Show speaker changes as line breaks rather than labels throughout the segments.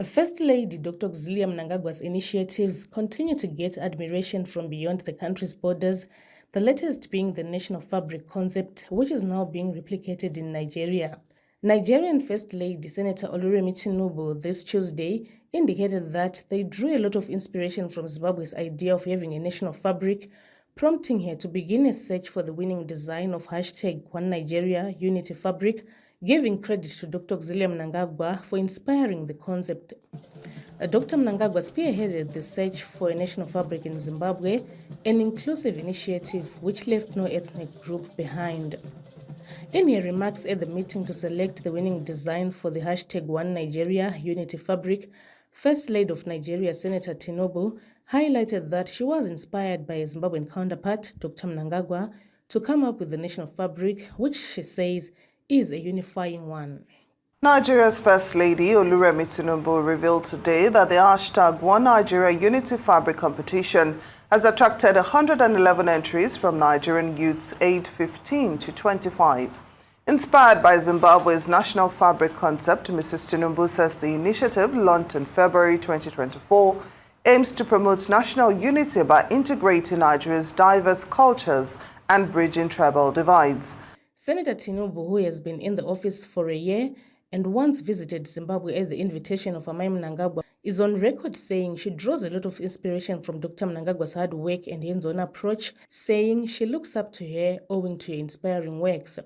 First Lady Dr Auxillia Mnangagwa's initiatives continue to get admiration from beyond the country's borders, the latest being the national fabric concept, which is now being replicated in Nigeria. Nigerian First Lady Senator Oluremi Tinubu this Tuesday indicated that they drew a lot of inspiration from Zimbabwe's idea of having a national fabric, prompting her to begin a search for the winning design of #OneNigeria Unity Fabric, giving credit to Dr. Auxillia Mnangagwa for inspiring the concept. Dr. Mnangagwa spearheaded the search for a national fabric in Zimbabwe, an inclusive initiative which left no ethnic group behind. In her remarks at the meeting to select the winning design for the #OneNigeria Fabric, First Lady of Nigeria Senator Tinubu highlighted that she was inspired by a Zimbabwean counterpart, Dr. Mnangagwa, to come up with the national fabric, which she says is a unifying one.
Nigeria's First Lady Oluremi Tinubu revealed today that the #OneNigeria Fabric competition has attracted 111 entries from Nigerian youths aged 15 to 25. Inspired by Zimbabwe's national fabric concept, Mrs. Tinubu says the initiative, launched in February 2024, aims to promote national unity by integrating Nigeria's diverse cultures and bridging tribal divides.
Senator Tinubu, who has been in the office for a year and once visited Zimbabwe at the invitation of Auxillia Mnangagwa, is on record saying she draws a lot of inspiration from Dr. Mnangagwa's hard work and hands-on approach, saying she looks up to her owing to her inspiring works.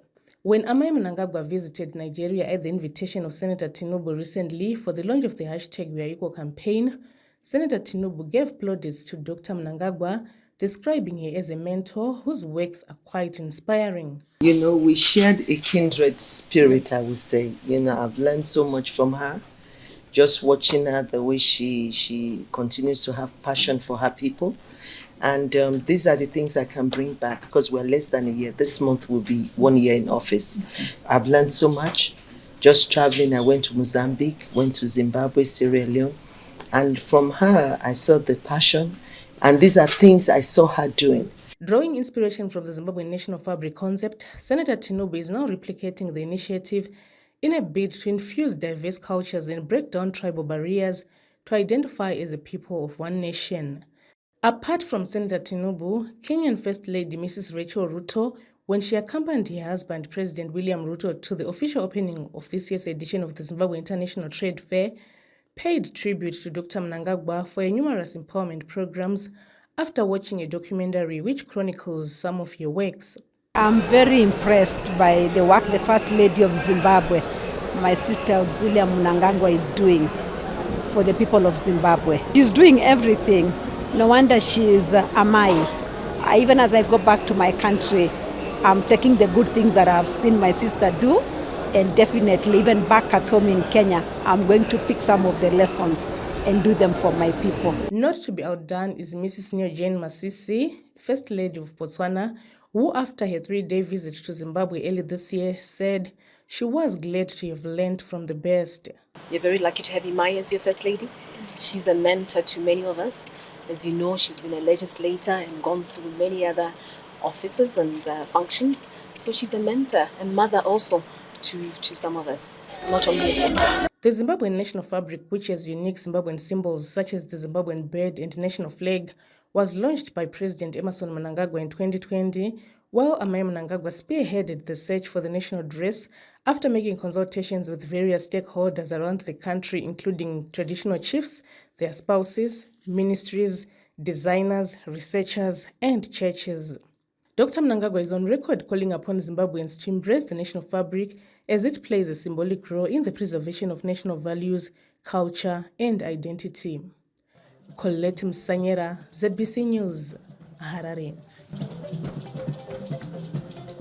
When Auxillia Mnangagwa visited Nigeria at the invitation of Senator Tinubu recently for the launch of the #WeAreEqual campaign, Senator Tinubu gave plaudits to Dr. Mnangagwa, describing her as a mentor whose works are quite inspiring.
You know, we shared a kindred spirit, I would say. You know, I've learned so much from her. Just watching her, the way she continues to have passion for her people. And these are the things I can bring back because we're less than a year. This month will be 1 year in office. I've learned so much. Just traveling, I went to Mozambique, went to Zimbabwe, Sierra Leone. And from her, I saw the passion. And these are things I saw her doing.
Drawing inspiration from the Zimbabwean national fabric concept, Senator Tinubu is now replicating the initiative in a bid to infuse diverse cultures and break down tribal barriers to identify as a people of one nation. Apart from Senator Tinubu, Kenyan First Lady Mrs. Rachel Ruto, when she accompanied her husband, President William Ruto, to the official opening of this year's edition of the Zimbabwe International Trade Fair, paid tribute to Dr. Mnangagwa for her numerous empowerment programs after watching a documentary which chronicles some of her works.
I'm very impressed by the work the First Lady of Zimbabwe, my sister Auxillia Mnangagwa, is doing for the people of Zimbabwe. She's doing everything. No wonder she is a Mai. Even as I go back to my country, I'm taking the good things that I've seen my sister do, and definitely even back at home in Kenya, I'm going to pick some of the lessons and do them for my people.
Not to be outdone is Mrs. Jane Masisi, First Lady of Botswana, who after her 3-day visit to Zimbabwe early this year said she was glad to have learned from the best.
You're very lucky to have Imai as your First Lady. She's a mentor to many of us. As you know, she's been a legislator and gone through many other offices and functions. So she's a mentor and mother also to some of us, not only a sister.
The Zimbabwean national fabric, which has unique Zimbabwean symbols such as the Zimbabwean bird and national flag, was launched by President Emmerson Mnangagwa in 2020, while Auxillia Mnangagwa spearheaded the search for the national dress after making consultations with various stakeholders around the country, including traditional chiefs, their spouses, ministries, designers, researchers, and churches. Dr. Mnangagwa is on record calling upon Zimbabweans to embrace the national fabric as it plays a symbolic role in the preservation of national values, culture, and identity. Colette Msanyera, ZBC News, Harare.